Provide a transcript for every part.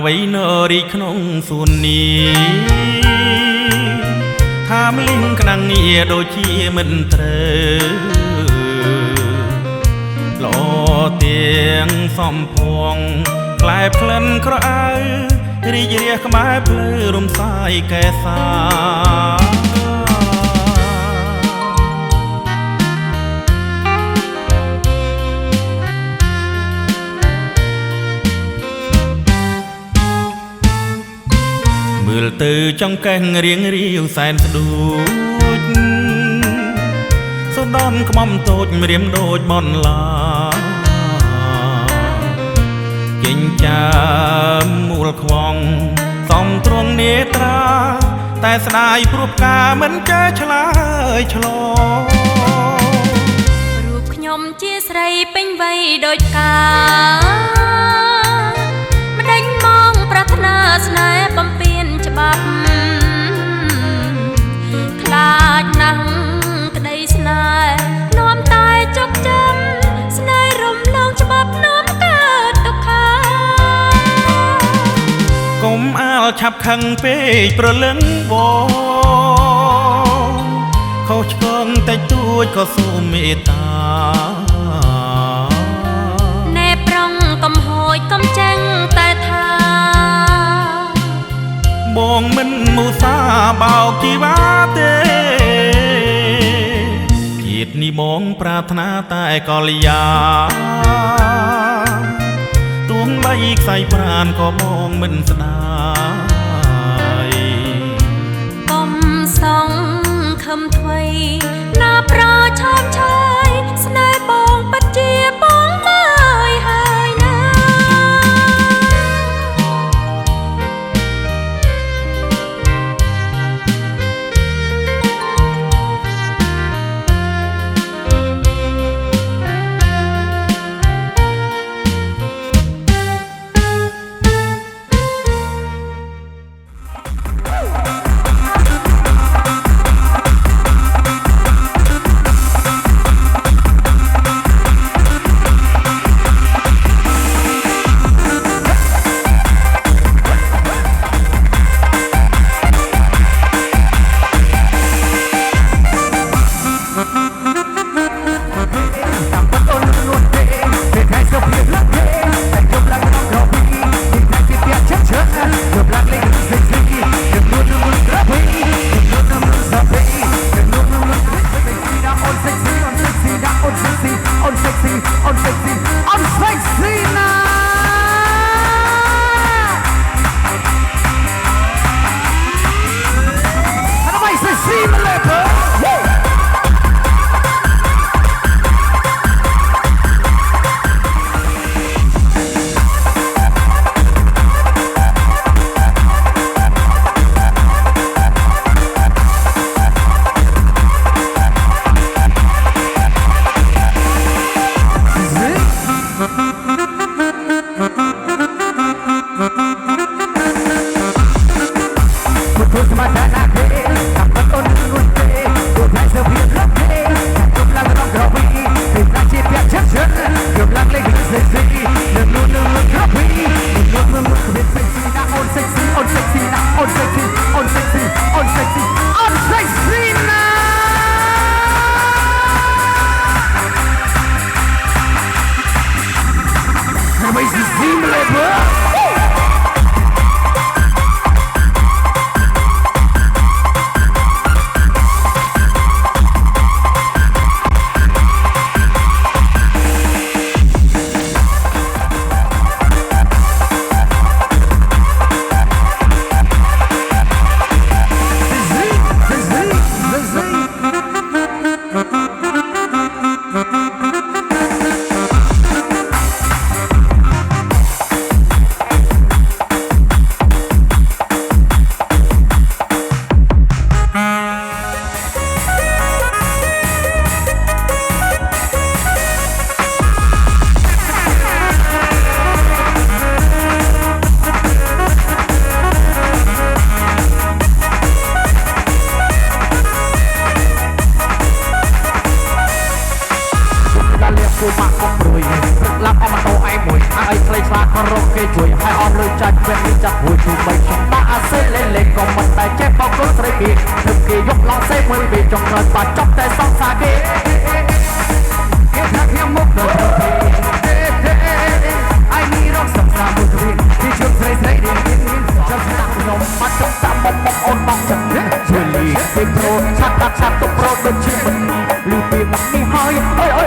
វីនរីក្នុងសួននេះថាមលិងក្តាំងងារដូចជាមិនត្រូវល្អទៀងសំភងផ្លែផ្លិនក្រអៅរីករាយក្បែរភ្លឺរំសាយកែសាមើលទៅចង្កេះរៀងរាវសែនស្ដួចសូដនក្បំតូចម្រាមដូចបនឡាចេញចាមមូលខ្វងសំទ្រង់នេត្រាតែស្ដាយព្រោះផ្កាមិនចេះឆ្លើយឆ្លងរូបខ្ញុំជាស្រីពេញវ័យដូចផ្កាម្ដេចមកប្រាថ្នាស្នេហ៍បំពេញច្បាប់ខ្លាចណាស់ក្តីស្នេហ៍នាំតែចុកចាំស្នេហ៍រំលងច្បាប់នាំកើតទុក្ខាកុំអាលឆាប់ខឹងពេកប្រលឹងបងខុសឆ្គងតិចតួចក៏សូមមេត្តាណែប្រងកំហួចកំចាំងតែថាបងមិនមូសាបោកជីវាទេជាតិនេះបងប្រាថ្នាតែកល្យាទួងបីខ្សែប្រានក៏បងមិនស្ដាយកុំសងខំថ្មីណាប្រឆោមឆាយស្នេហ៍បងពិតជាបងមើលហើយណា យកឡងសេមួយវាចង់ក្រោយបាត់ចប់តែសងសាគេគេថាខ្ញុំមកដល់ប្រភេទI need of some time with me ទីជើងស្រីស្រីរៀងចាំស្ដាប់ខ្ញុំបាត់ចង់តាមមកអូនមកចិត្តជួយលីគេប្រូឆាត់ដាក់ឆាត់ទៅប្រូដូចជាមិនលឺពីមកនេះហើយ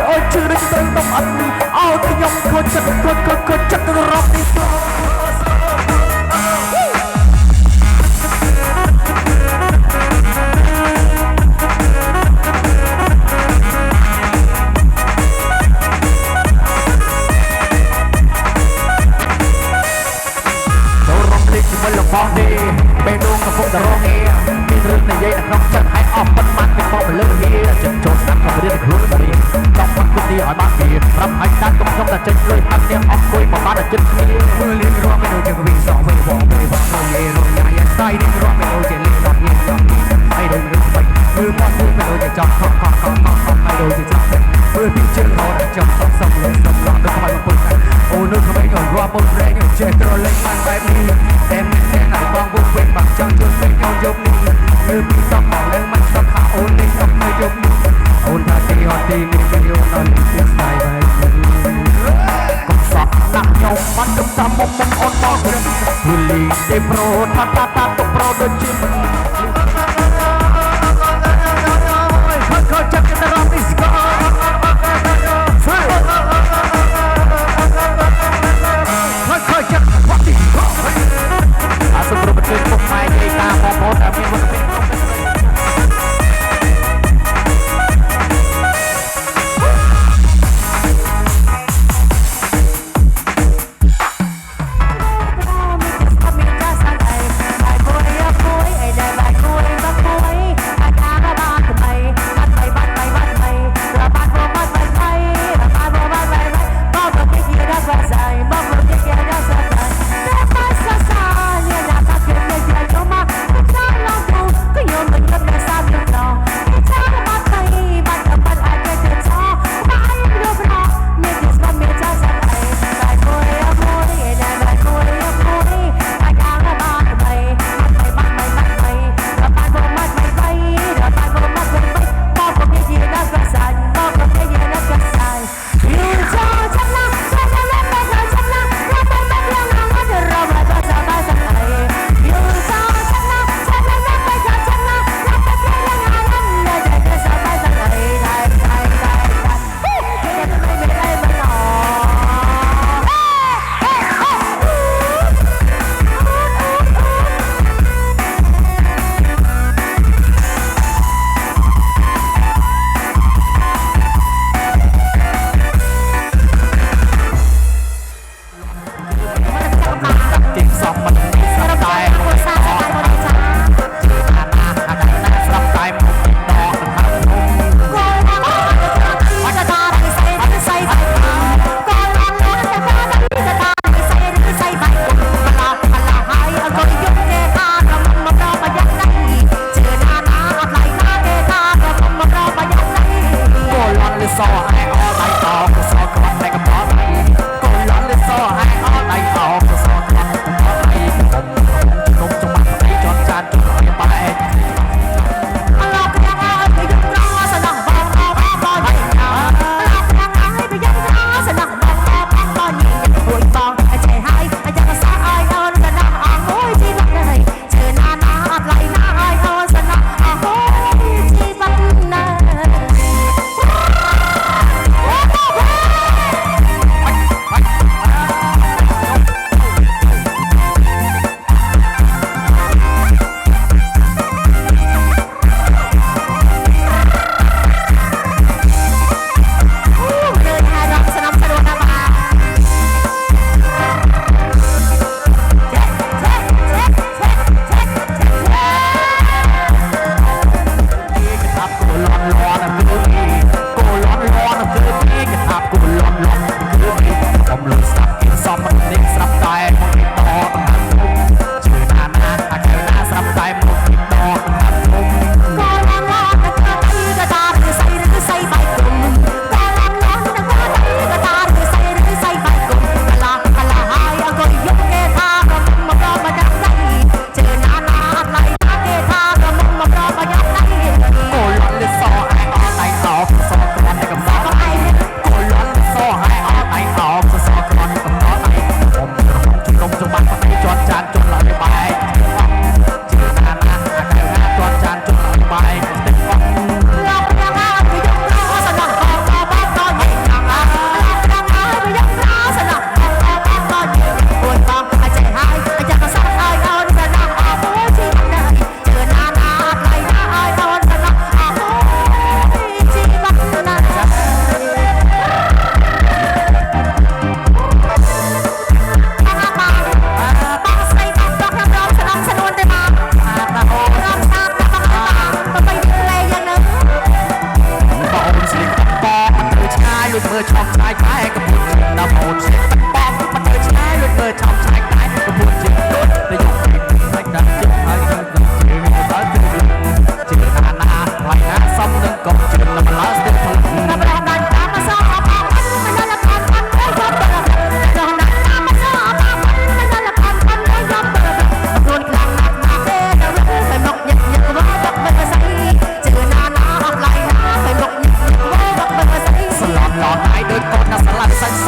អើយជឿដូចទៅទៅអត់នេះអោខ្ញុំខូចចិត្តចិត្តរកនេះផងទេពេលដងកំពុងតែរងងារមានរឿងនិយាយនៅក្នុងចិត្តឯអស់ប៉ុន្មានគេមកលើហៀចិត្តចូលស្ដាប់ក៏រៀនខ្លួនរៀនចង់មកគិតទីឲ្យបានវាប្រាប់ឲ្យដាច់ទុំខ្ញុំតែចេញលុយហាត់ទាំងអស់គួយមកបានតែចិត្តគ្នាមើលលៀនរំមិនដូចជាវិញសងវិញបងពេលបងរងងាររងញ៉ាយស្ដាយរៀនរំមិនដូចជាលេងដល់ងារដល់នេះឲ្យដូចរឿងស្បែកមើលមកមួយមិនដូចជាចង់ខំឲ្យដូចជាចាំមើលពីជើងរត់ចាំសំឡេងសំឡងដល់ឲ្យមកពុតអូននោះក្មេងរាប់បុត្រែងចេះត្រលេងបានបែបនេះតែមិនតែឲ្យបងពុកវិញបាក់ចង់ជួយពេញយកយកនេះមើលពីសំមកឡើងមិនសំថាអូននេះសំនៅយកនេះអូនថាទីអត់ទីមានពេលយកដល់នេះស្ដាយបែបនេះកុំសក់ដាក់ខ្ញុំបាត់ទៅតាមមុខអូនមកព្រឹកទូលីទេប្រូថាតាទៅប្រូដូចជាមិនខកចិត្តទៅរកនេះស្គាល់ខកចិត្តវ៉ាទីអាសុខប្រពន្ធពុកម៉ែយាយតាបងប្អូនតែមានវត្តមានអ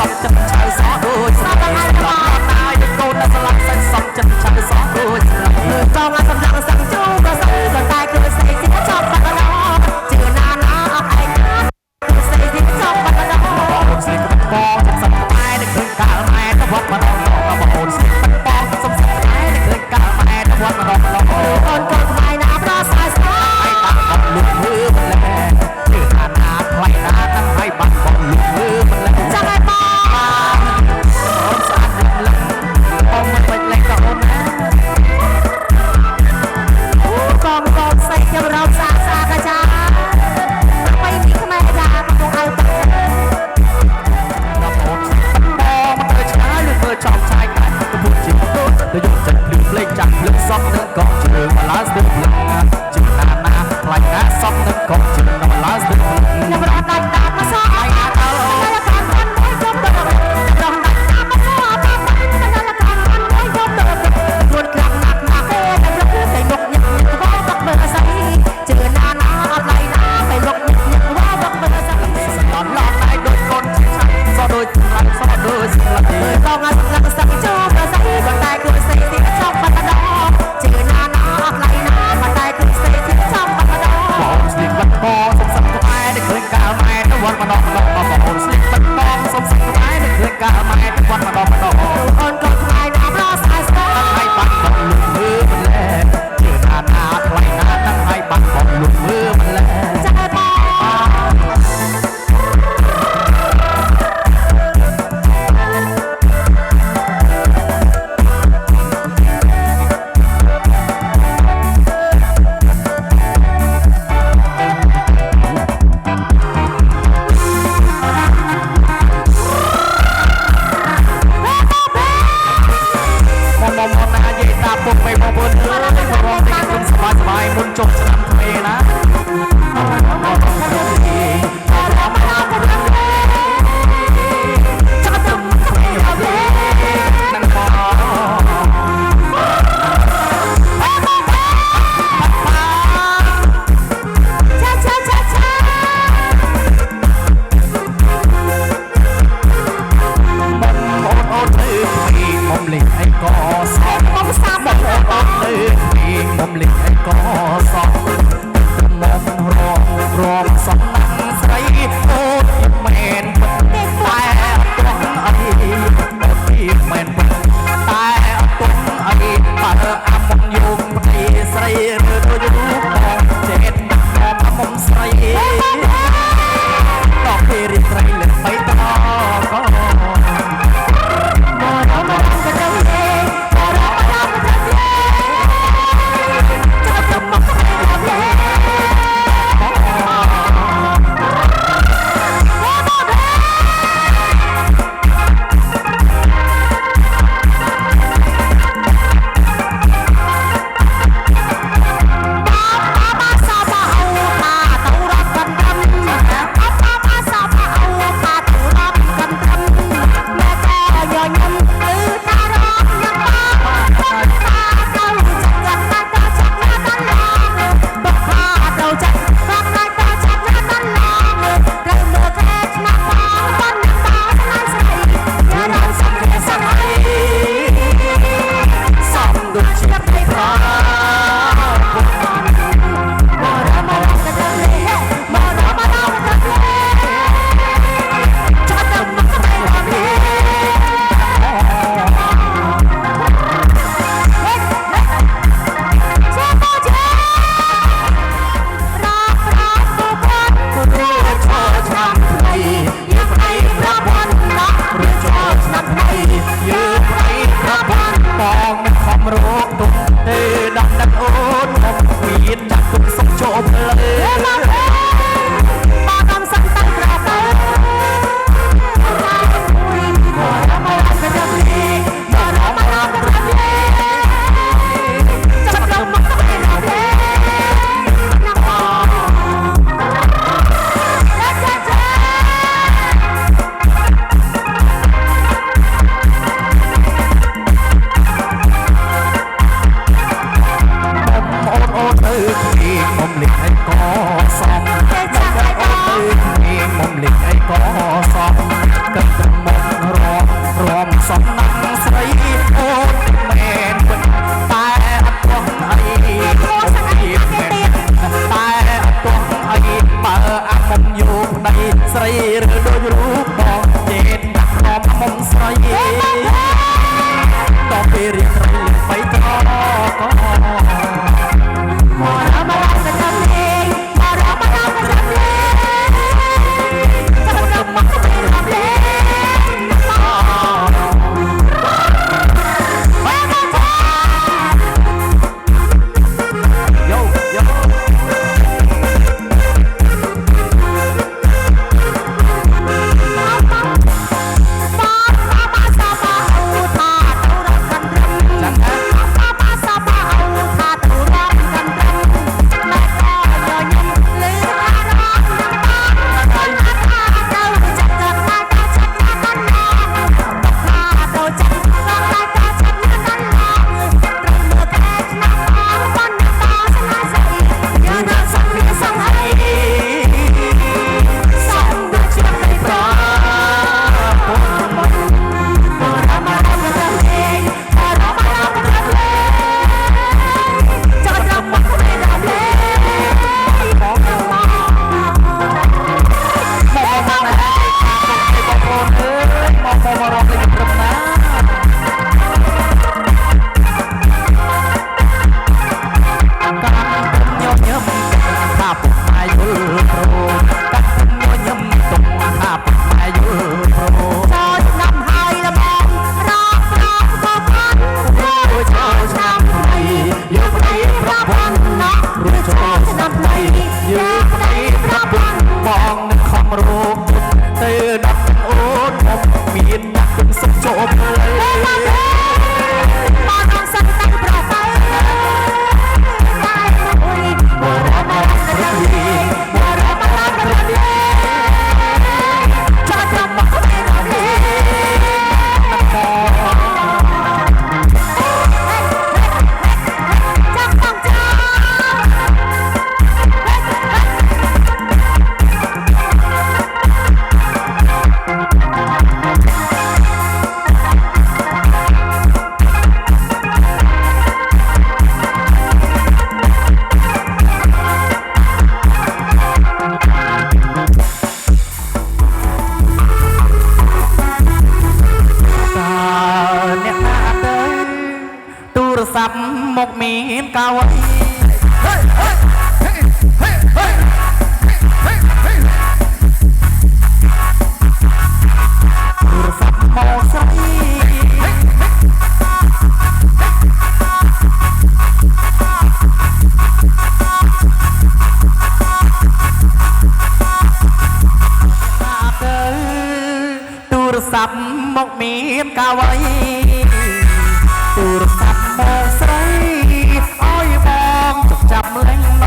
សំចិត្តឆៅសោះដូចស្រីស្លាប់ណាយកកូនស្លាប់សាច់សំចិត្តឆៅសោះដូចស្រីចង់ឲ្យសំឡងសឹងជូក៏ស្អីក៏តែគឺស្អីទីចប់បាត់ដល់ជឿណាណាអត់ឯងគឺស្អីទីចប់បាត់ដល់បងស្រីក៏បងចាំសំតែនឹងឃើញកាលម៉ែទៅវត្តម្ដងបងស្រីក៏បងសំតែនឹងឃើញកាលម៉ែទៅវត្តម្ដងកូនកូនថ្លៃណាប្រសាស្អាតឲ្យបាត់បងលុបមើលម្លែជឿណាណាថ្លៃណានឹងឲ្យបាត់បងលុបមើលម្លែចាំឲ្យបងអូនស្អាតលឹងបងមិនបាច់លេងក៏អូនណាកូនស្អីខ្ញុំរកសាសាកាចាបីនេះខ្មែរចាកំពុងឲ្យបាត់ដល់អូនបងមកទៅឆ្ងាយលើមើលចောင်းឆាយកាច់កំពុងជាទៅយកចិត្តភ្លឺភ្លេងចាក់ភ្លឺសក់នឹងកោជើងមកឡើយស្ទើរភ្លឹងជិះណាណាខ្លាញ់ណាសក់នឹងកោជើងមកឡើយស្ទើរភ្លឹងខ្ញុំរត់ដាច់តាមមកសក់ឲ្យណាទៅតែកានបានមួយខ្ញុំទៅរត់ដាច់តាមមកសក់តាមតែកានបានមួយខ្ញុំទៅរួនខ្លាំងណាស់ណាស់ទេតែរត់តែមុខញឹកញឹកវ៉ាបាក់មើលស្អីជឿណាណាអត់ឡៃណាតែមុខញឹកញឹកវ៉ាបាក់មើលស្អីសំឡងឡងតែដូចកូនឆាយសោះដូចខ្លាំងសោះដូចស្លាប់ទេបងឲ្យសំឡងសឹកជូក៏ស្អីក៏តែគឺស្អីទីចប់បាត់ដល់ជឿណាណាអត់ឡៃណាក៏តែគឺស្អីទីចប់បាត់ដល់បងស្លៀកបាត់បងសំសឹកខ្មែរដែលឃើញកាលម៉ែទៅវត្តម្ដងបងស្លៀកបាត់បងសំសឹកខ្មែរដែលឃើញកាលម៉ែទៅវត្តម្ដងអូនកូនខ្មែរណាប្រស្អាតស្អាតឲ្យបាត់បងលុបមើលម្លែជឿណាណាថ្លៃណានឹងឲ្យបាត់បងលុបមើលម្លែចាស់បងពុកមិនបងប្អូនអើយបងប្អូនទាំងគុំសប្បាយសប្បាយមុនចុងឆ្នាំថ្មីណាចាំទៅថ្មីហើយនឹងបងចាចាចាចាមុំអូនទៅមុំលេងអីក៏សោកមុំសាប់មុំអូនទៅមុំលេងអីក៏សោកមុំរងសំណាំស្រីអូនមែនពិតតែអត់ទាន់អីអូនមែនពិតតែអត់ទាន់អីបើអាមុំយំប្តីស្រីឬទៅយូរបងចេតមកមុំស្រីដល់ពេលរីត្រីលើបៃតងក៏ ត្រីឬដូចរូបបងចេតដាក់ក្រមមុំស្រីដល់ពេលរៀបត្រីលេងបីត្រក៏មករមរកចាំលេងមករមរកចាំលេងចាំមកទៅរំលេងមកមានកាវទូរស័ព្ទមកស្រីទូរស័ព្ទមកមានកាវទូរស័ព្ទមកស្រីអើយបងចាប់លេងណ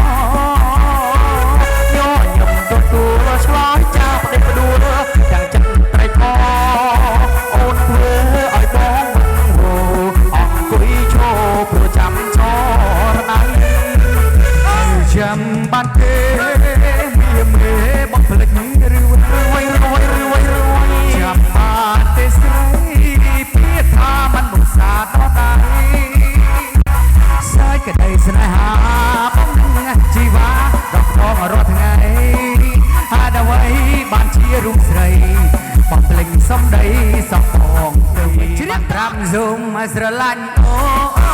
ញញឹមទទួលឆ្លើយចាប់ដេកផ្ដួលយ៉ាងចិត្តត្រេកអរអូនធ្វើឲ្យបងអង្គុយឈរព្រោះចាំឆរណៃចាំបានទេមេបងផ្លេចឬវៃចាំបានទេស្រីពីថាមិនមុសាដល់ដៃសាយក្តីស្នេហាបងជីវ៉ាដល់ផងរាល់ថ្ងៃហើយអ្វីបានជារូបស្រីបងភ្លេងសំដីសំផងជ្រាបត្រាំស៊ុំឲ្យស្រឡាញ់អូ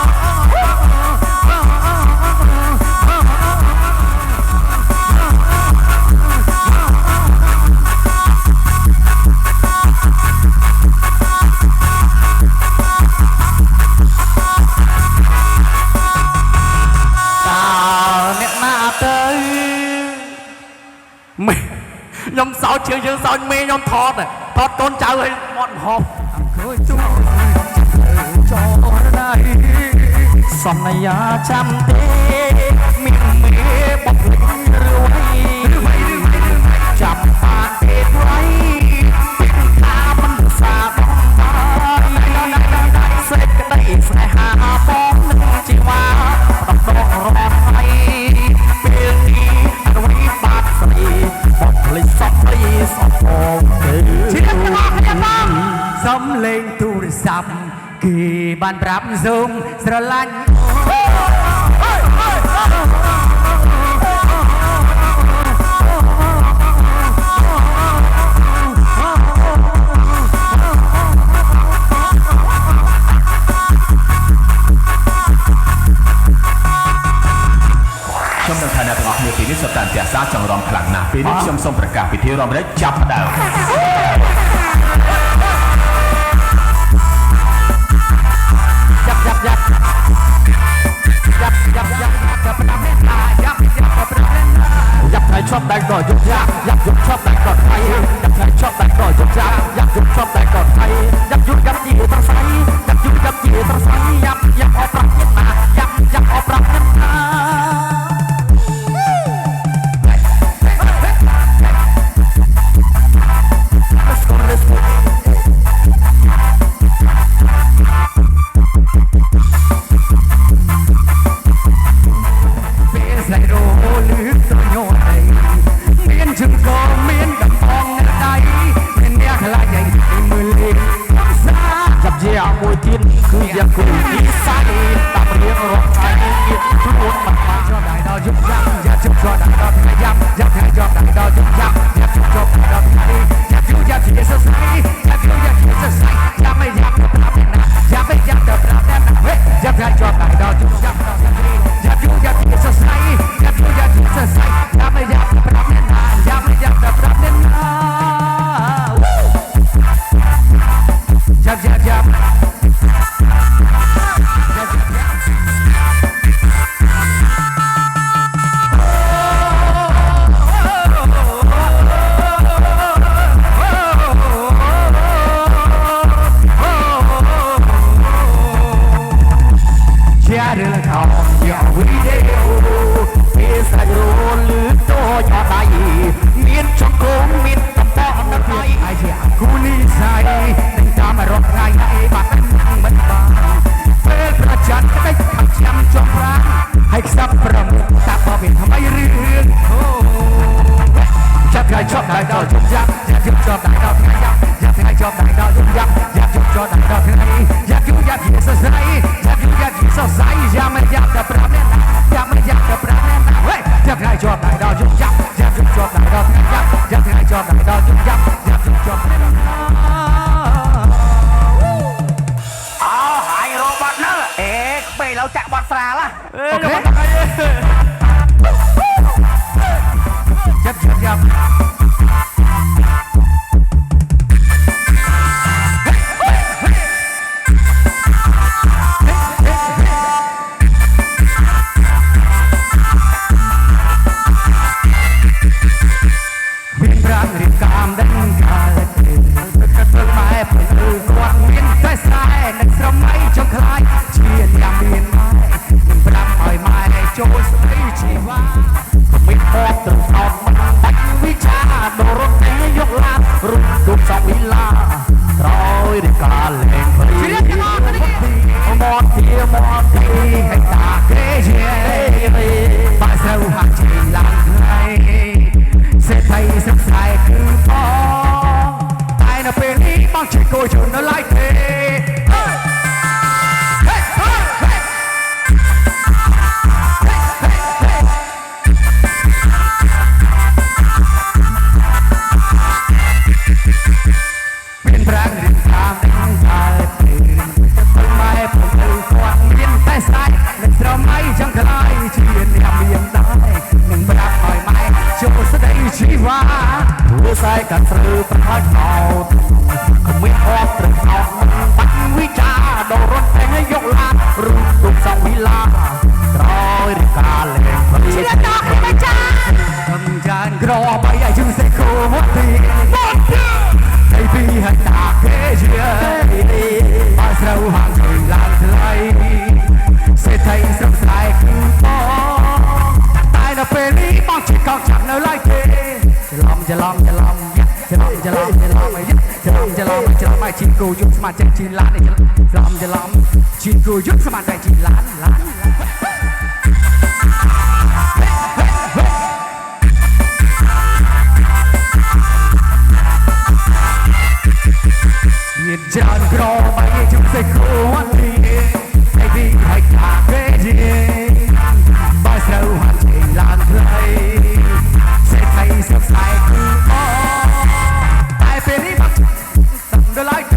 ខ្ញុំសោតជើងយើងសោតមេខ្ញុំថតកូនចៅឲ្យមាត់ហប់អង្គុយជុំចូលដៃសន្យាចាំទេមានមេបុកលេងរឿយចាំបានទេថ្លៃពីថាមិនសាបងសេចក្តីស្នេហាបងនឹងជីវ៉ាដកដករត់ហើយពេលនេះអ្វីបាត់ស្រីបងភ្លេចសំដីសំផងជាបងសំលេងទូរស័ព្ទគេបានប្រាប់ស៊ុំស្រឡាញ់ កាន់តែសាចង់រំខ្លាំងណាស់ពេលនេះខ្ញុំសូមប្រកាសពិធីរំលែកចាប់ផ្ដើមยับไทยชอบแต่ก่อนยุบยับยับยุบชอบแต่ก่อนไทยยับไทยชอบแต่ก่อนยุบยับยับยุบชอบแต่ก่อนไทยยับยุบยับยี่ทั้งไซยับยุบยับยี่ทั้งไซยับยับออกปรับยับมายับยับออกปรับยับมาคือยังคุยนิสัยตามเรียงรถไฟยิ่งทุนมันมาชอบได้ดาวยุบยับอย่าจุดชอบได้ดาวขยับอย่าแทงชอบได้ดาวยุบยับอย่าจุดชอบได้ดาวไทยอย่าจุดอย่าเทียสใสอย่าจุดอย่าเทียสใสอย่าไม่ยับเดือบรับแน่นะอย่าไม่ยับเดือบรับแน่นะเฮ้ยอย่าแทงชอบได้ดาวยุบยับอย่าจุดอย่าเทียสใสอย่าจุดอย่าเทียสใสอย่าไม่ยับเดือบรับแน่นะอย่าไม่ยับเดือบรับแน่นะยับยับยับเรื่องเขาอย่าวิเดียวมีสายรู้หรือโตอย่าไปมีนชงคงมีนตะปอนนักไอ้เจ้ากูนิสัยตั้งตามารถไงให้บ้านมันบ้านเป็นประจันได้ทำจำจงรักให้สับประมุขตาพอเป็นทำไมเรื่องจะใครชอบได้ดาวจุดยับอยากจุดชอบได้ดาวขยับอยากใครชอบได้ดาวจุดยับอยากจุดชอบได้ดาวขยับอยากจุดอยากเหี้ยสดใสอยากจุดอยากเหี้ยสดใสอยากไม่อยากจะปราบแน่นะอยากไม่อยากจะปราบแน่นะเฮ้ยอยากใครชอบได้ดาวจุดยับอยากจุดชอบได้ดาวขยับอยากใครชอบได้ดาวจุดยับอยากจุดชอบได้ดาวเอาหายโรบอทเนอะเอ๊ะไปเราจะบอทสาละโอเคยับยับยับริมกามดังกาลเกิดกระเทือนไม้ผลกวาดเวียนใต้สายนักสมัยจงคลายเชียนยามเวียนไม้ยิ่งปรำอ่อยไม้โจสไอชีวาไม่พอตรึงตอบมันตักวิชาโดรถแม่ยกลารุ่งดุสองวิลาตรอยด้วยกาลแห่งพลีมอดเทียมอดทีให้ตาเกยเชียบ้านเซลหักชีลางไกลเสียไทยสักสายคือพอตายนะเป็นนี้บางชีโกชนน่ะไล่เทเป็นพระริมทางเป็นทางจะต้นไม้ผมถือขวานยินใต้สายในสมัยจังคลายเชียนยามเบียงได้หนึ่งประดับอ่อยไม้โจสได้ชีวาหัวใจกันสืบประทัดเอาคงไม่พอตรึงเอาปัญวิชาโดนรถแทงให้ยกลารุ่งดุสองวิลาตรอยริกาเล่งพลีเชื่อต่อขึ้นมาจ้าทำจานกรอใบใหญ่จึงเสกโคหมดทีให้พี่ให้ตาเกยเชียบ้านเราห่างถึงลานไกลเศรษฐีสงสัยคือปอตายนะเป็นนี้บางชีกองฉันน่ะไล่เทจะลองจะลองจะลองจะลองจะลองจะลองจะลองจะลองไม่ชินกูยุบสมาใจจีนล้านจะลองจะลองชินกูยุบสมาใจจีนล้านยืนจานกรอไปจุดเสกโควันทีให้พี่ให้ตาเกยบ้านเราหันจีนล้านไกลเศรษฐีสงสัยคือพอตายเป็นนี้บักตั้งแต่ไล่เท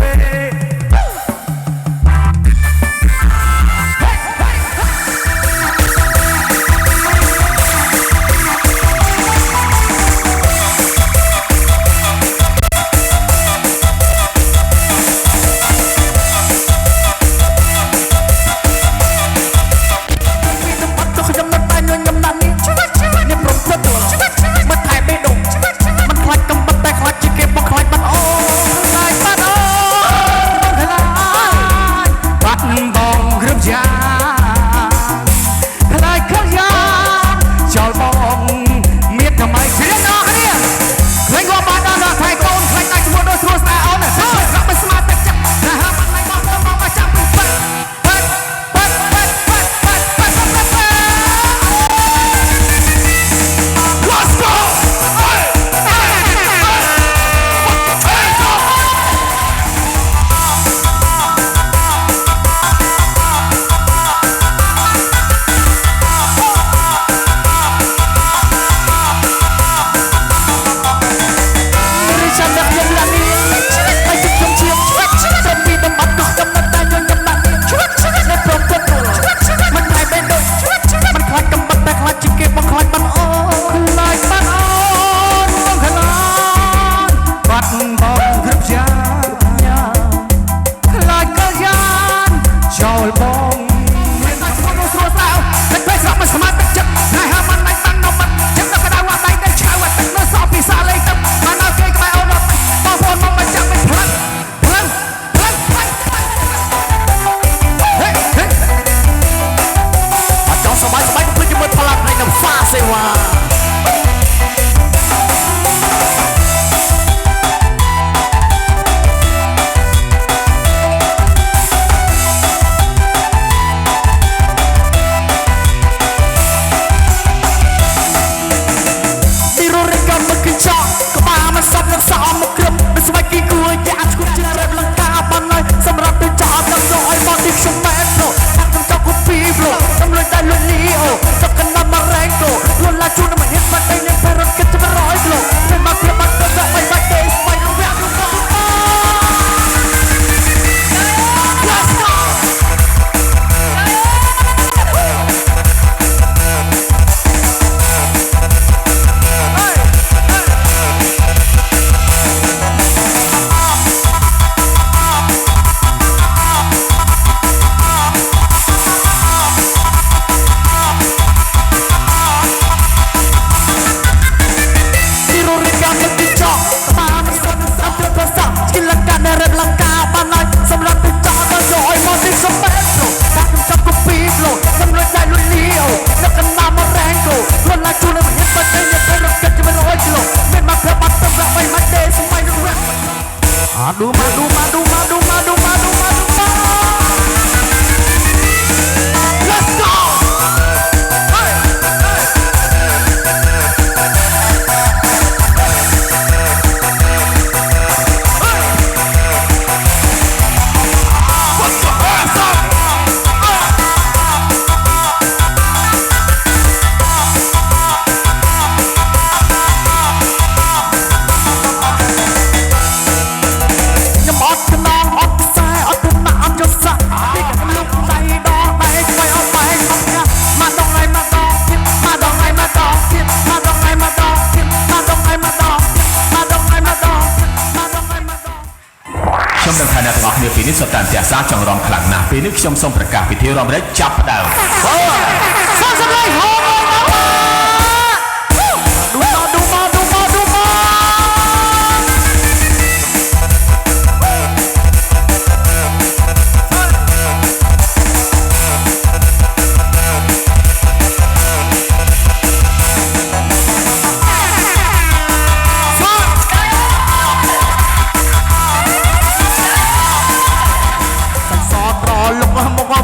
ខ្ញុំនឹងថាអ្នកទាំងអស់គ្នាពីនេះសុទ្ធតែផ្ទះសារចង់រំខ្លាំងណាស់ពេលនេះខ្ញុំសូមប្រកាសពិធីរំលែកចាប់ផ្ដើមសូមសម្លេងហូរ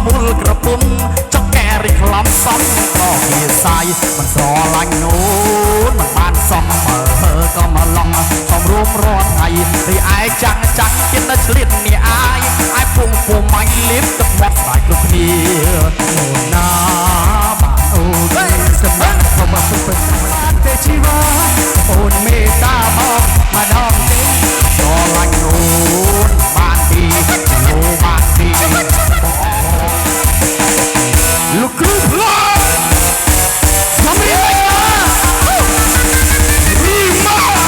មូលក្រពុំចង់កែរិះខ្លំសំក៏ជាសាយមិនស្រឡាញ់នូនមិនបានសំមើក៏មកឡងសំរួមរាល់ថ្ងៃរីឯចាំងទៀតនៅឆ្លៀតនេះអាយពុំមាញ់លៀបទឹកមាត់ស្ដាយគ្រប់គ្នាអូនណាបានអូនសម្រាប់ខ្ញុំមកសុខពេញតែជីវ៉ាអូនមេត្តាបងម្ដងទេស្រឡាញ់នូនបានទីអូបានទីLook good, come here, Rima.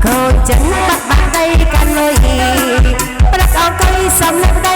កូនចិនបាត់បាក់ដីកាន់លុយប្រាក់អង្គុយសំលឹកដី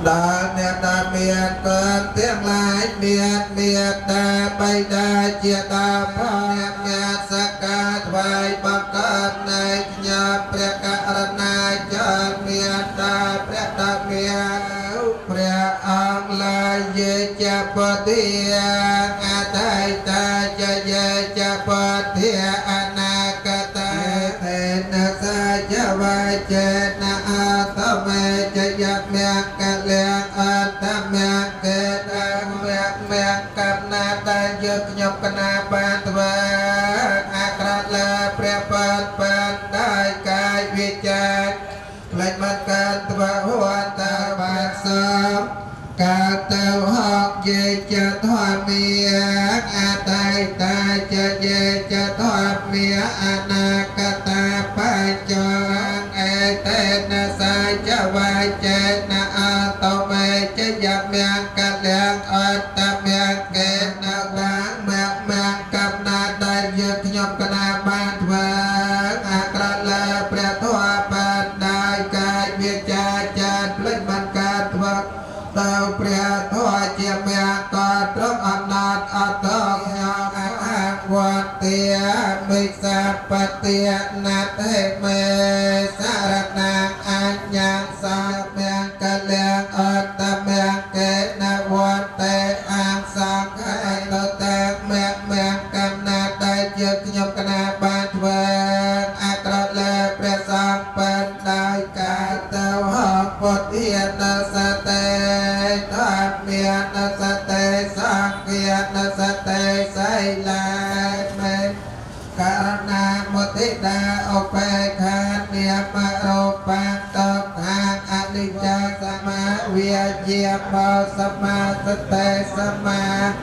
đà nè đà miệt cơn tiếng lại miệt đà bay đà chia đà phá miệt sắc ca vai bạc cơn này nhà bia ca na cha miệt đà miệt bia ang la ye cha pa tia a tai ta cha ye cha pa tia anakata te na sa cha vai che na a ta me cha ya me ka le a ta me ke ta me kam na ta ye nyop kana ban twa a kra la pre pat pan dai kai vi cha lai mat kan twa hoa ta ba sam ca tao học về cha thoa mía a tai ta cha về cha thoa mía anakata pa cho e te na sa cha vai che na a to me cha ya me ka leang a ta me ke na ba me kam na ta ye nyom kana ban twa a kra la pre thoa pan dai kai vi cha cha lai man ka twa tao pria thoa chia mẹ có trong âm nát ở tông nhau quan tia mê sa pa tia nát hệ mê sa rạc nàng an nhang sa mẹ ca leang ớt ta mẹ kế na quan tê an sang khai tơ tê mẹ cam na đại dược nhọc ca na ban vang a tra lê pria sang pen đại ca tao học bột hiền na sa tê miền sa tê sang kia sa tê say lại men karana moti đa ope khan niệm ro pan tập hàng anicca sama vijaya bao sama tê sama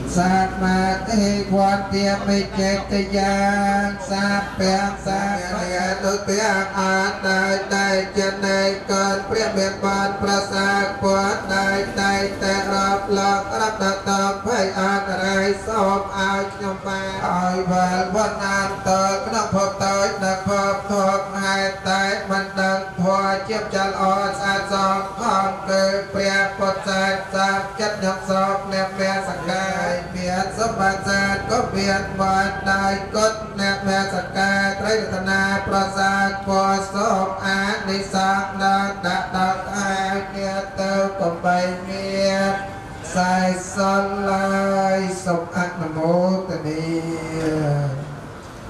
sama thi quan tiệm mi chết giang sa bèn sa bèn tu tiếng an đại chân này cần priết miền ban prasad quát đại tê rập lọc rập đợt tập phải an đại sôm ao nhom ba ai vần vân an tơ nâng phật tới nâng phật thuộc hai tay mình đừng thua chiếm chân o sa song con cư priết phật sai sa chất nhập sọc nẹp mẹ sạc gai miệt sắp bàn sát có miệt bàn đại cốt nẹp mẹ sạc gai trái đợt na prasad phật sôm án đi sang đợt đợt hai miệt tư cùng bày miệt sai son lai sông ác nam mô tề ni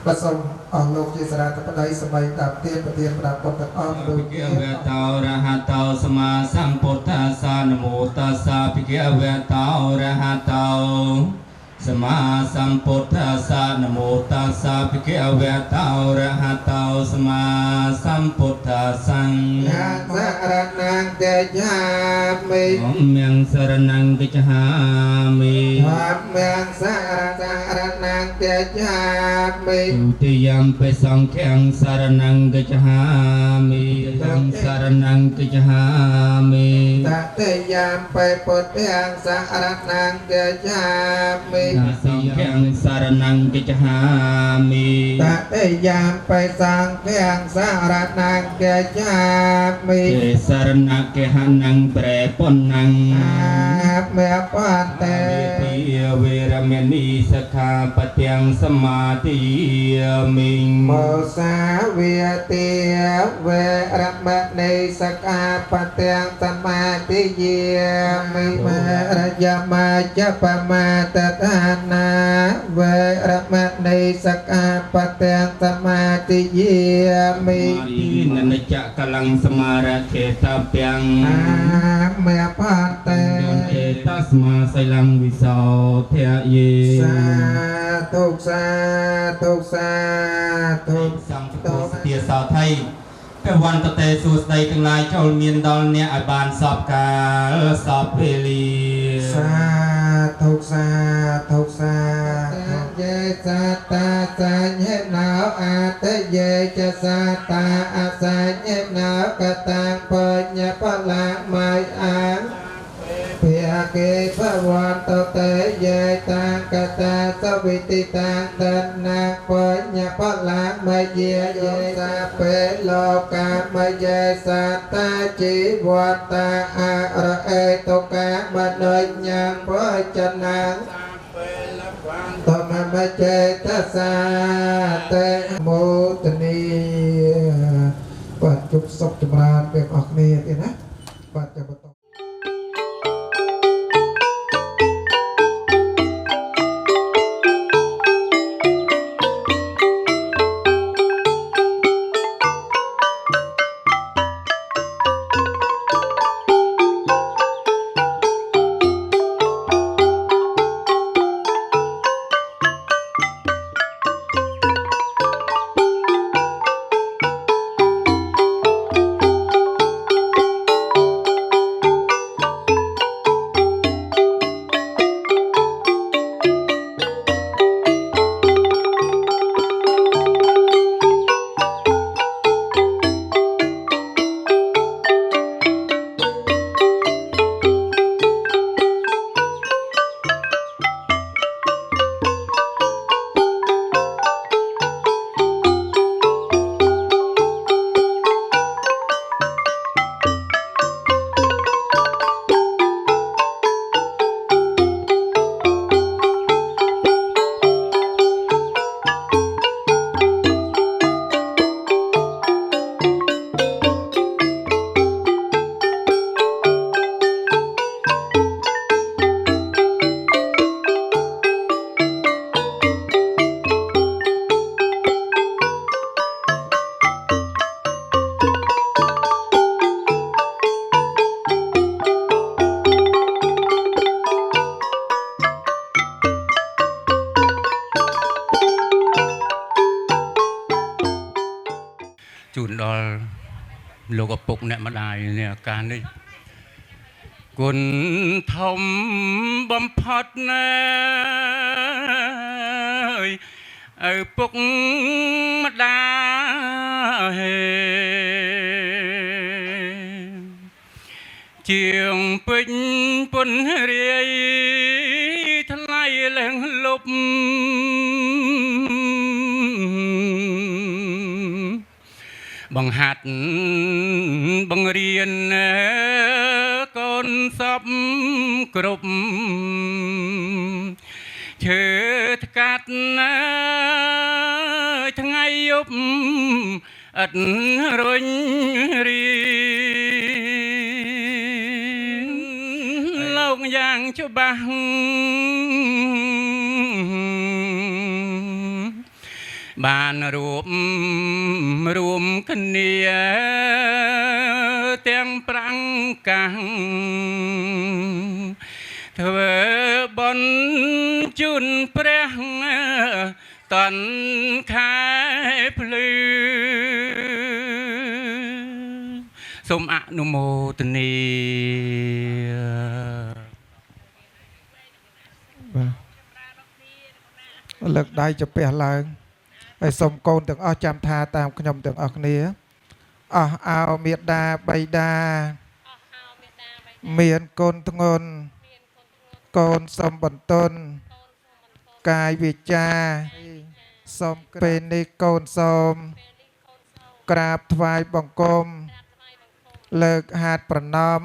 ประสงค์ออกโลกจิสระตปได้สมัยดับเตียนประเดียนประดับปตอ้อมโลกเกียเวตาระหะตาสมาสัมพุทธัสสะนะโมตัสสะภิกขเวตาระหะตาสมาสัมพุทธัสสะนะโมตัสสะภิกขเวตาระหะตาสมาสัมพุทธัสสะยังสรนังเตจามิยังสรนังเตจามิธรรมังสรนังเตจามิตุติยัมปิสังฆังสรนังเตจามิยังสรนังเตจามิตติยัมปิพุทธังสรนังเตจามิสังฆังสารนังกิจหามิตติยามไปสังฆังสารนังกิจหามิสารนักหานังแปรปนนังเมื่อปันเตเวรมณีสขาปเตียงสมาธิมิงโมสาเวติเวรมณีสขาปเตียงสมาธิมิเมรยามาจะปมาตตานาเวรมณีสขาปเตียงสมาธิมินันจะกลังสมาระเขตเปียงเมื่อปันเตตัสมาไสลังวิโสเทเยสาธุสาธุสาธุสังโตสติสาวไทยเป็นวันตะเตสุสไดทั้งหลายเจ้าเมียนดอลเนี่ยอาบานสอบกาสอบเพลีสาธุสาธุสาเยสัตตาสัญญนาวอาเตเยจะสัตตาอาสัญญนาวกตังปัญญาปละไมอัง เพียเกภวันตเตเยตังกตาสวิติตังตันนาปัญญพลังมเยโยสาเปโลกามเยสัตตาจีวัตตาอาระเอตุกามโนยังพจนังตมมเจตสาเตโมตนีปัจจุสกจมรานเป็นออกเนียนะปัจจุบันจูนดอลโลกปุกเนี่ยมาได้เนี่ยการได้กุนทมบำพัดเนยปุกมาได้เจียงปิ่นปนเรียทลายแหลงลบบังหัดบังเรียนก่อนสับกรุบเชิดกัดทั้งไงยุบอัดรุ่งรีโลกอย่างชุบังบ้านรวมกันเนียเตียงปรังกังเธอบนจุนเปรียงตอนขายพลือสมอนุโมทนีเลิกได้จะเปลี่ยนเลยไอ้สมโกนถึงอ้อจำทาตามขยมถึงออกเนี้ยเอาเมียดาใบดาเมียนโกนทงนโกนสมบันตนกายวิจาสมเป็นในโกนสมกราบถวายบังคมเลิกหาดประนอม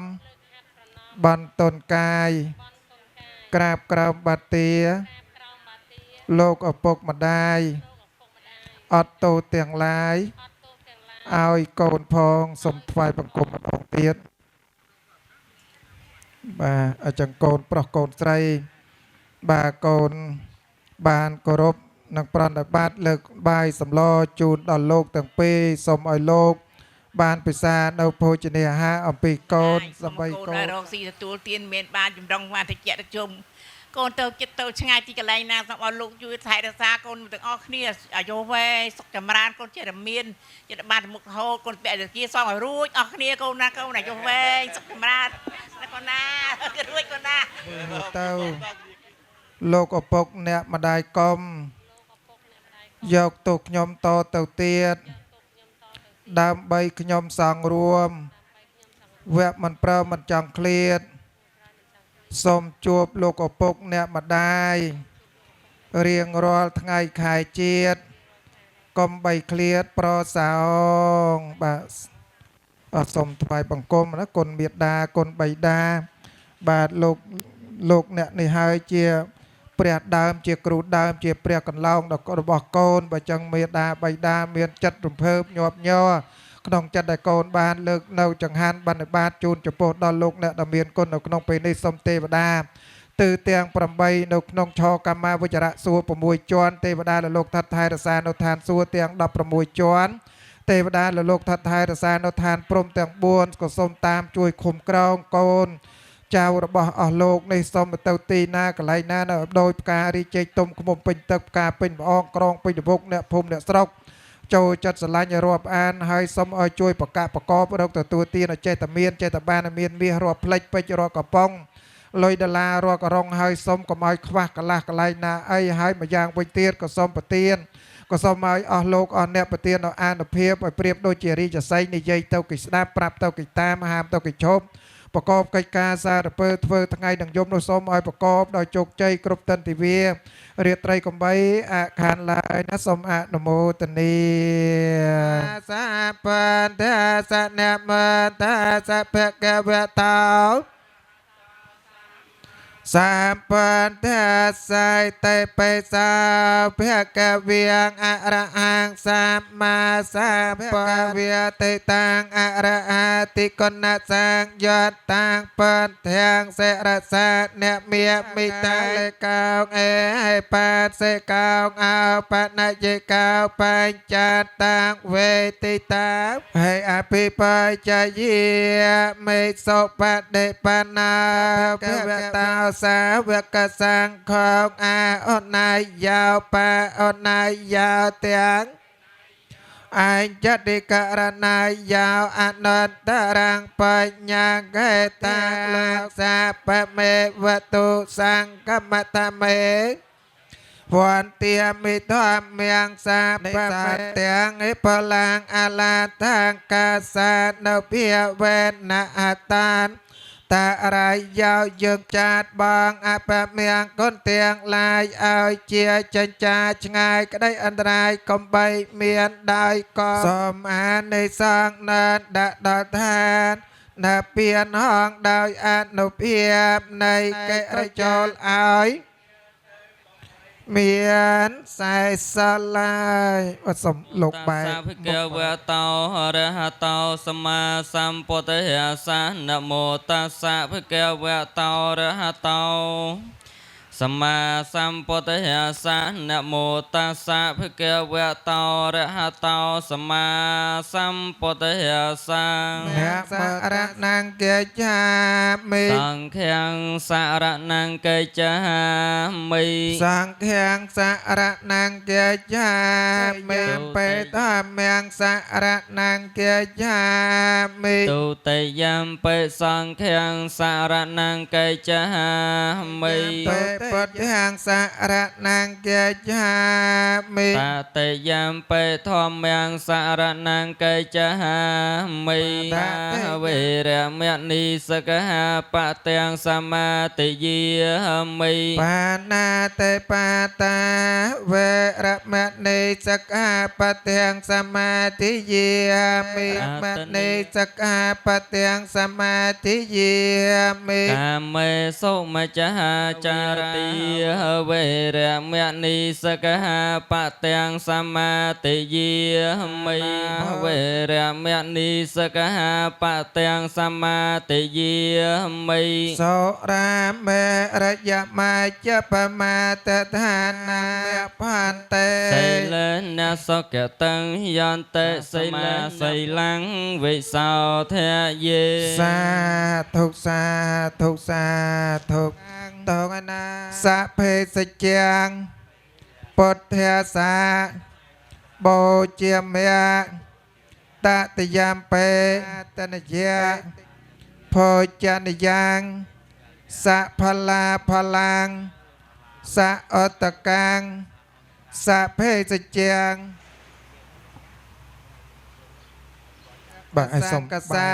บันตนกายกราบกราบบัตเตียโลกอปกมาได้อดโตเตียงลายเอาอีโกนพองสมถวายบังคมมันออกเตียนบาอาจังโกนปลอกโกนไตรบาโกนบานกรบนักปราณบาทเลิกบายสำลอจูนดอนโลกต่างปีสมอ่อยโลกบานปิศาเอาโพจเนียฮะเอาปีโกนสบายโกนรองสีตัวเตียนเมียนบานจุ่มดองมาที่เกียรติชมโกนเตาจิตเตาช่างไงที่กระไรนาสมเอาลูกอยู่ไทยรักษาโกนถึงออกนี่อายุเวสกจำรานโกนเจริญเมียนเจริญบานมุกโฮโกนเปียเกี้ซองเอารู้ออกนี่โกนนะโกนไหนอายุเวสกจำรานแล้วก็น่าก็ด้วยก็น่าเต้าโลกอปกเนี่ยมาได้กลมยกตุกยมโตเต่าเตียดดามใบขยมสังรวมแวบมันเปล่ามันจังเคลียด សូមជួបលោកឪពុកអ្នកម្ដាយរៀងរាល់ថ្ងៃខែជាតិកុំបីឃ្លាតប្រសោងបាទសូមថ្វាយបង្គំណាគុណមេត្តាគុណបិតាបាទលោកអ្នកនេះហើយជាព្រះដើមជាគ្រូដើមជាព្រះកន្លងរបស់កូនបើចឹងមេត្តាបិតាមានចិត្តរំភើបញាប់ញ័រក្នុងចិត្តដែលកូនបានលើកនៅចង្ហាន់បណិបាតជូនចំពោះដល់លោកអ្នកដែលមានគុណនៅក្នុងពេលនេះសូមទេវតាទិទាំង8នៅក្នុងឆកម្មាវិជ្ជរៈសួរ6ជាន់ទេវតាលើលោកថាត់ថែរក្សានៅឋានសួគ៌ទាំង16ជាន់ទេវតាលើលោកថាត់ថែរក្សានៅឋានព្រំទាំង4ក៏សូមតាមជួយឃុំក្រងកូនចៅរបស់អស់លោកនេះសូមទៅទីណាកន្លែងណានៅដោយផ្ការីចេកទុំខ្មុំពេញទឹកផ្កាពេញម្អងក្រងពេញលវុកអ្នកភូមិអ្នកស្រុកចូលចិត្តស្រឡាញ់ឲ្យរាប់អានហើយសូមឲ្យជួយប្រកាសប្រកបរកទទួលទានចេតមានចេតបានមានមាសរាប់ផ្លេចពេជ្ររាប់កំប៉ុងលុយដុល្លាររាប់ករងហើយសូមកុំឲ្យខ្វះកន្លះកន្លែងណាអីហើយម្យ៉ាងវិញទៀតក៏សូមប្រទានក៏សូមឲ្យអស់លោកអស់អ្នកប្រទាននៅអានុភាពឲ្យប្រៀបដូចជារាជសីនិយាយទៅគេស្ដាប់ប្រាប់ទៅគេតាមហាមទៅគេឈប់ប្រកបកិច្ចការសារពើធ្វើថ្ងៃនឹងយមនោះសូមឲ្យប្រកបដោយជោគជ័យគ្រប់ទិដ្ឋិវារាត្រីកំបីអខានឡើយណាសូមអនុមោទនាសាបន្តាសនមតាសភគវតោសម្បន្តាសៃតេបេសាភគវៀងអរហង្គសម្មាសម្ពវិតេតាំងអរហតិកុណសង្យតតាំងបន្ធាំងសិរសាអ្នកមេមិតាលេកោអេបាសេកោអោបណយេកោបញ្ចតាំងវេទិតាហើយអភិបច្ចយាមេសុបដិបណ្ណាភវតោសាវកសង្ឃងអាអណាយយោបាអណាយយោទាំងអញ្ចតិករណាយយោអនន្តរាំងបញ្ញាកេតាលាសាបមេវតុសង្កមតមេវន្ទាមិធម្មយ៉ាងសាបមទាំងឯបលាំងអលាតាំងកាសានៅភាវេណអតានតារាយយោយើងចាតបងអបមៀងគុនទាំងឡាយឲ្យជាចិញ្ចាឆ្ងាយក្តីអន្តរាយកំបីមានដោយក៏សូមអានិសង្ឃនៅដាក់ដល់ឋាននៅពៀនហងដោយអនុភាពនៃកិរិចូលឲ្យមានខ្សែសឡាយសូមលោកបែបសាភិកវតោរហតោសម្មាសម្ពុទ្ធិសានមោតាសាភិកវតោរហតោសម្មាសម្ពុទ្ធិសានមោតាសាភិកវតោរហតោសម្មាសម្ពុទ្ធិសាអ្នកសារណង្កេចាមិសង្ឃាំងសារណង្កេចាមិសង្ឃាំងសារណង្កេចាមិបេតាមយ៉ាងសារណង្កេចាមិទុតិយំបេសង្ឃាំងសារណង្កេចាមិពុទ្ធយ៉ាងសារណង្កេចាមិតតិយំបេធម្មយ៉ាងសារណង្កេចាមិវេរមណីសកហាបទាំងសមាទិយាមិបាណាតិបាតាវេរមណីសកហាបទាំងសមាទិយាមិមណីសកហាបទាំងសមាទិយាមិកាមេសុមច្ឆាចារតិវេរមណីសកហាបទាំងសមាទិយាមិវេរមណីសកហាបទាំងសមាទិយាមិសូរាមេរយមច្ចបមាតឋានាផន្តេសិលេនសុគតੰយន្តេសិលាសិលੰវិសោធយេសាធុសាធុសាធុតងណាសភេសច្ចាំពុទ្ធាសាបូជាមេតតយំបេតនយាភោចនយ៉ាងសផលាផឡាងសអតកាងសភេសច្ចាំបាទឲ្យសូមកសា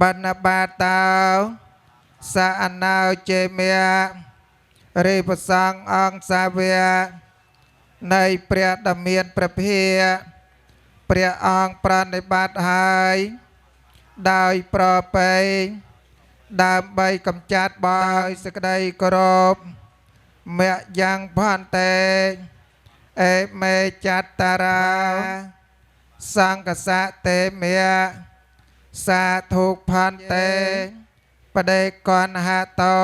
បណ្ណបាតោ សាអណៅចេមៈរិបសង្ឃអង្គសាវៈនៃព្រះដ៏មានព្រះភិក្ខព្រះអង្គប្រណិប័តហើយដោយប្រពៃដើម្បីកំចាត់បើយសេចក្តីគោរពមគ្គយ៉ាងផន្តេអេមេចតរាសង្កសៈតេមៈសាធុផន្តេបដេកនហតោ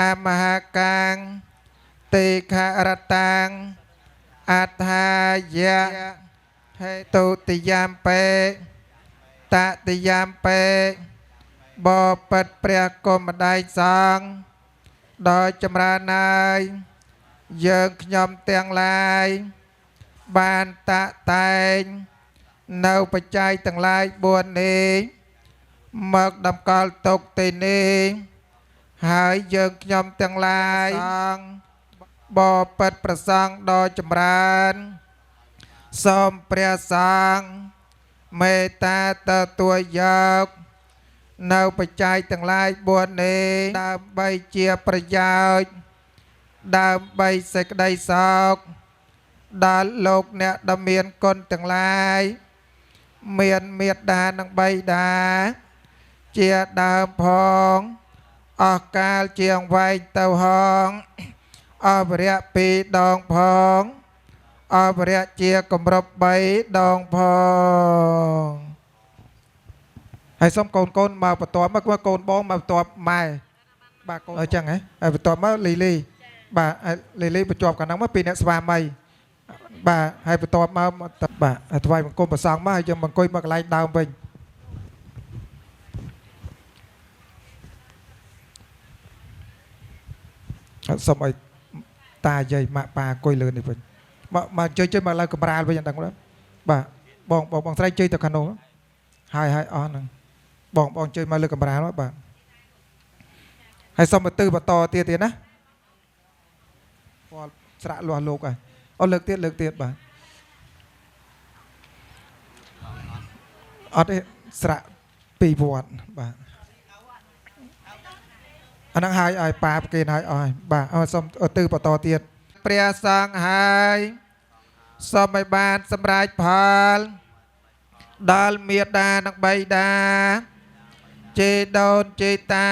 អមហាកាំងតិខរតាំងអថាយៈហេតុតិយាមពេតតិយាមពេបបិទ្ធព្រះគុំម្ដាយសង្ឃដោយចម្រើនហើយយើងខ្ញុំទាំងឡាយបានតាក់តែងនៅបច្ច័យទាំងឡាយ4នេះមកតម្កល់ទុកទីនេះហើយយើងខ្ញុំទាំងឡាយសង្ឃបបិទ្ធប្រសង់ដ៏ចម្រើនសូមព្រះសង្ឃមេត្តាទទួលយកនៅបច្ច័យទាំងឡាយ4នេះដើម្បីជាប្រយោជន៍ដើម្បីសេចក្តីសុខដល់លោកអ្នកដ៏មានគុណទាំងឡាយមានមេត្តានិងបិតាជាដើមផងអស់កាលជាងវែងទៅហងអវរៈ2ដងផងអវរៈជាគម្រប់3ដងផងហើយសុំកូនកូនមកបន្ទាប់មកកូនបងមកបន្ទាប់ម៉ែបាទកូនអញ្ចឹងហ៎ហើយបន្ទាប់មកលីលីបាទលីលីបញ្ជាប់កាលហ្នឹងមកពីអ្នកស្វាមីបាទហើយបន្ទាប់មកបាទថ្វាយបង្គំប្រសងមកហើយយើងអង្គុយមកកន្លែងដើមវិញសុំឲ្យតាយាយម៉ាក់ប៉ាអង្គុយលើនេះវិញមកជួយមកលើកំរាលវិញអញ្ចឹងបាទបងស្រីជួយទៅខាងនោះហើយអស់ហ្នឹងបងជួយមកលើកំរាលបាទហើយសុំទៅបន្តទៀតណាគាត់ស្រាក់លាស់លោកហើយអត់លើកទៀតបាទអត់ទេស្រាក់ពីវត្តបាទអាហ្នឹងហើយឲ្យប៉ាប្រគេនឲ្យអស់បាទសុំទៅបន្តទៀតព្រះសង្ឃហើយសូមឲ្យបានសម្រេចផលដល់មេត្តានិងបិតាចេដូនចេតា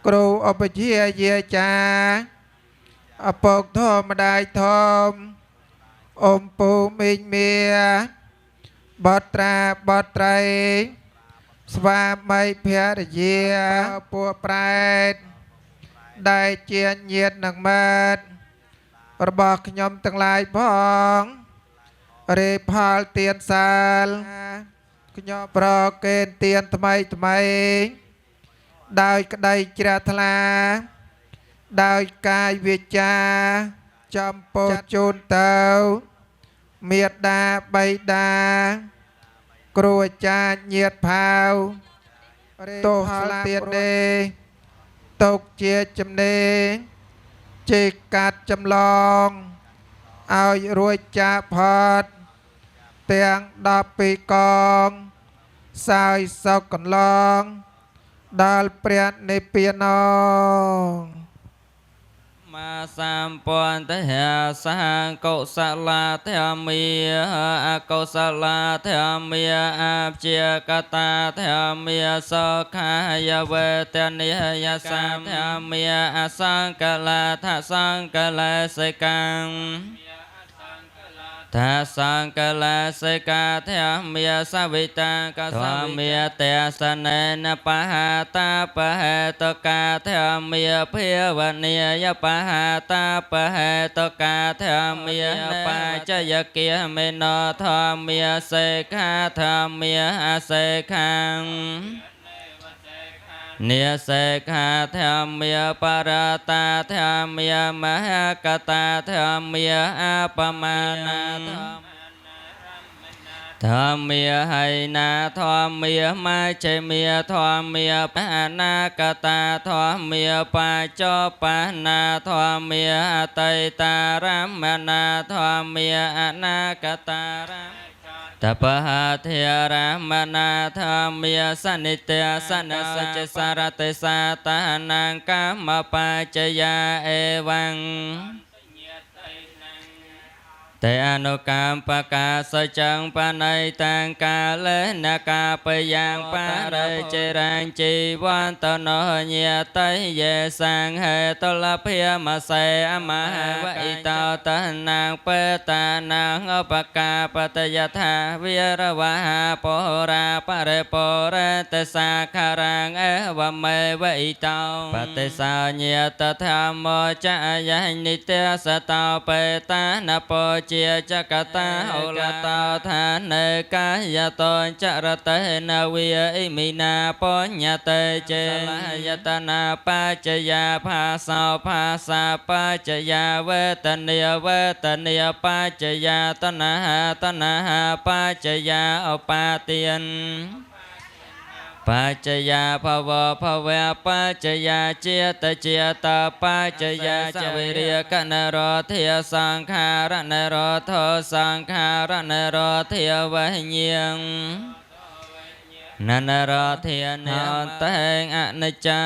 គ្រូឧបជាយាចាឪពុកធមម្ដាយធំអ៊ំពូមីងមៀបត្រាបត្រីស្វាមីភរិយាពួកប្រែតដែលជាញាតិនិងមិត្តរបស់ខ្ញុំទាំងឡាយផងរេផលទានសាលខ្ញុំប្រកេនទានថ្មីដោយក្តីជ្រះថ្លាដោយកាយវាចាចំពោះជូនទៅមេត្តាបិតាគ្រូអាចារ្យញាតិផាវទោសទៀតនេះទុកជាចំណេញចេះកាត់ចម្លងឲ្យរួចចាកផុតទាំង12កងសោយសុខកន្លងដល់ព្រះនិព្វានមាសម្ពន្តហេសហកុសលាធម្មាអកុសលាធម្មាអព្យាកតាធម្មាសុខាយវេទនិយសាធម្មាអសង្កលាថសង្កលេសិកាំថាសង្កលាសិកាធម្មាសវិតាកធម្មាទេសនេនបហាតាបហេតកាធម្មាភាវនិយបហាតាបហេតកាធម្មាបច្ចយគាមេណធម្មាសិក្ខាធម្មាអសិក្ខានិសេខាធម្មាបរតាធម្មាមហកតាធម្មាអបមានាធម្មាហៃណាធម្មាមជ្ឈិមាធម្មាបណាកតាធម្មាបច្ចបណាធម្មាអតីតារមណាធម្មាអនាគតារម ตปหาเทระมนาธรรมยสนิเตสนาเจสารเตสาตานังกามปัจจยาเอวังแต่อนุกรรมปกาสจังปนัยตังกาเลนกาปยังปาเรเจรังจีวันตโนเยตเยสังเหตุลเพียมาเสอมหาวอิตาตนังเปตานังอปกาปตยถาวิรวะหาปราปะเรปเรตสาคารังเอวเมวอิตาปฏิสาเยตธรรมโมจายนิเตสตาเปตานปเจียจักตาโอลตาธานเนกายตนจรเตนาวิอิมินาปัญญเตเจลายตนาปัจจยาภาษาภาษาปัจจยาเวทเนียเวทเนียปัจจยาตนาหาปัจจยาอปาเตียนปัจจยาภวะภวะปัจจยาเจตปัจจยาจวิริยกนโรเทียสังขารนโรโทสังขารนโรเทียวะเยียงนันโรเทียนอนเตงอนิจจา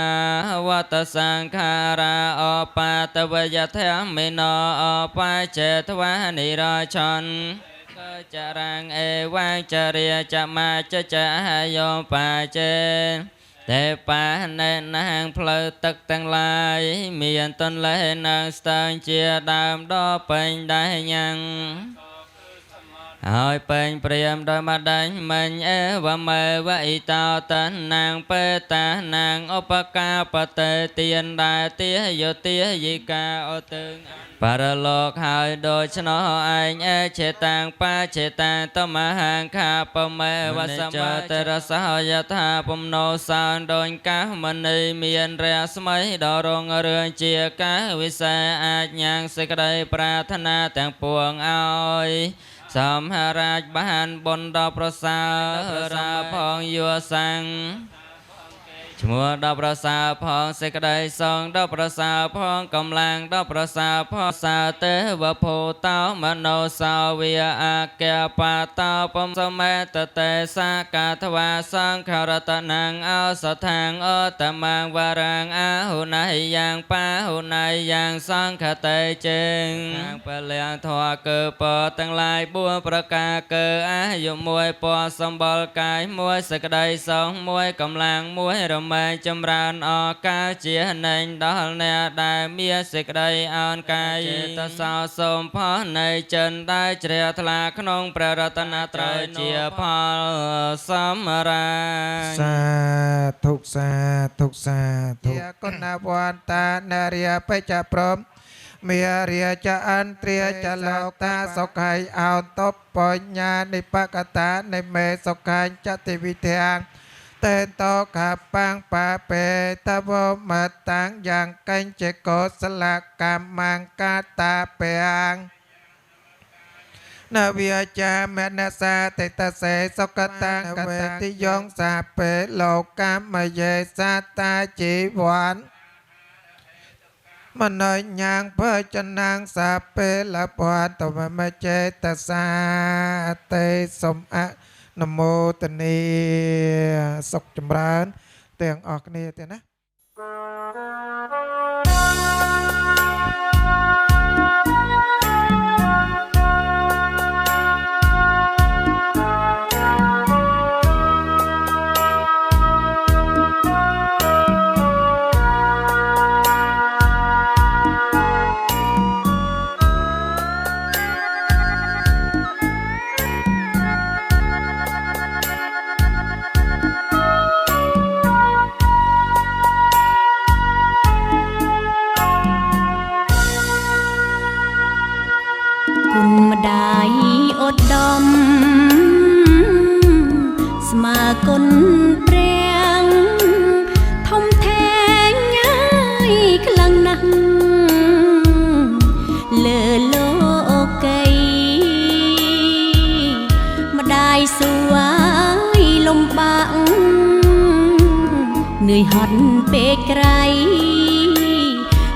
วัตสังขาราอปาตวะยะเทมิโนอปาเจตวะนิโรชนจารังเอวังจริยจะมาจะโยปาเจแต่ปาในนางเพลตึกตั้งลายมีอันตนเลยนางสตังเจียดามดอเป็นได้ยังหอยเป็นเปรียมโดยมาดังมันวะเมวะอิตาตันนางเปตานางอุปกาปเตเตียนได้เตียโยเตียยิกาอตึงปารโลกหายโดยชนอัยเชตังปาเชตังตมหังคาปเมวะสมาเตระสหยธาปมโนสานโดยกะมณีเมียนเรียสมัยดอรงเรืองเจียกะวิเศษอาจยังสิกได้ปรารถนาแต่งปวงเอาสมหราชบ้านบนดอกประสาราพองยัวสังชมัวดอกประสาพองเสกได้สองดอกประสาพองกำลังดอกประสาพองสาเตวะโพเต้ามโนสาวิยอาแกปาเต้าปมสมัยตเตสากาทวาสังขารตนังเอาสถังอตมังวารังอาหุนายยังปาหุนายยังสังขเตเจงเปลียงทวเกิดปอตั้งลายบัวประกาเกิดอายุมวยปอสมบัลกายมวยเสกได้สองมวยกำลังมวยรำมาจำรานออกกาเจียในดอลเนียได้เมียสิกได้อ่อนกายตสาวสมพอในจันได้เจียทลาขนงประรัตนาตรเจียพอสมราสาธุสาธุสาธุกุณวันตานาเรียไปจะพร้อมเมียเรียจะอันเตรียจะเหล่าตาสกายเอาตบปัญญาในปกตาในเมสกายจติวิเทียงเต้นโตขับปังปาเปตะโบมาตังอย่างกันเจโกสลักกามังกาตาเปียงนาวิอาจาเมนาสาเตตเสสกตังกเวติยงสาเปโลกามเยสาตาจีหวานมันน้อยยางเพื่อจะนางสาเปละปวนตวมาเจตสาเตสมอะนโมตนีสุขจำรานเตียงออกนี่เตียนะคุณมาได้อดดมสมากุลเปรียงทมแทงง่ายคลังนังเลอโลกยมาได้สวยลมบังเหนื่อยหดเปไกล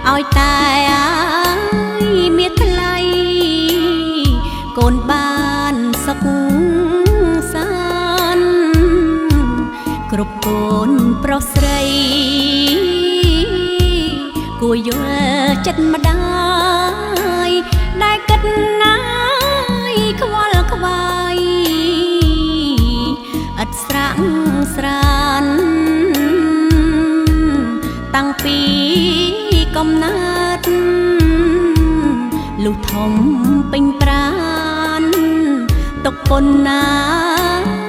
เอาตายเมียทลายโกนบ้านสัก កូនប្រុសស្រីគួរយល់ចិត្តម្ដាយដែលគិតណាយខ្វល់ខ្វាយឥតស្រាក់ស្រានតាំងពីកំណើតលុះធំពេញប្រានទុកប៉ុណ្ណា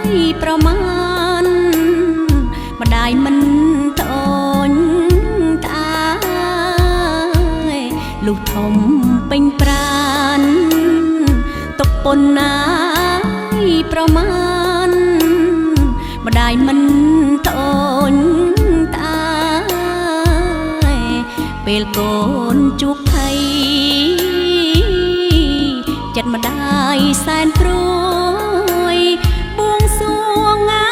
យប្រមាណម្ដាយមិនត្អូញត្អាយលុះធំពេញប្រានទុកប៉ុណ្ណាយប្រមាណម្ដាយមិនត្អូញត្អាយពេលកូនជួបភ័យចិត្តម្ដាយសែនព្រួយបួងសួងងា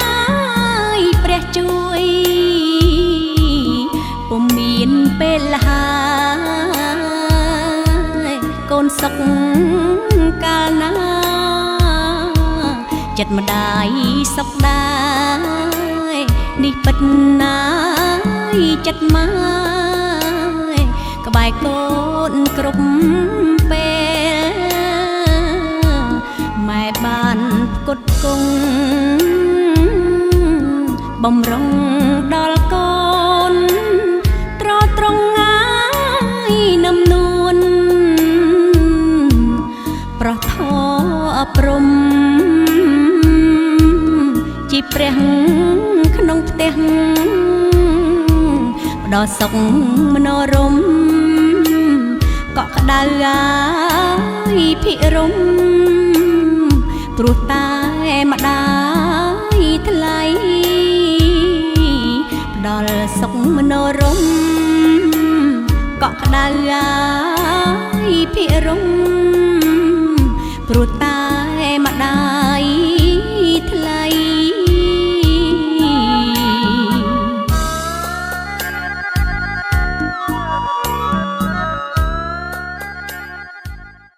យព្រះជួយពុំមានពេលហើយកូនសុខកាលណាចិត្តម្ដាយសុខដែរនេះពិតណាយចិត្តម៉ែក្បែរកូនគ្រប់ពេលម៉ែបានផ្គត់ផ្គង់បំរុងដល់កូនត្រត្រង់ងាយនឹមនួនប្រោះធម៌អប់រំជីព្រះក្នុងផ្ទះផ្ដល់សុខមនោរម្យកក់ក្ដៅអាយភិរមព្រោះតែម្ដាយថ្លៃផ្ដល់សុខមនោរម្យកក់ក្ដៅអាយភិរមព្រោះតែ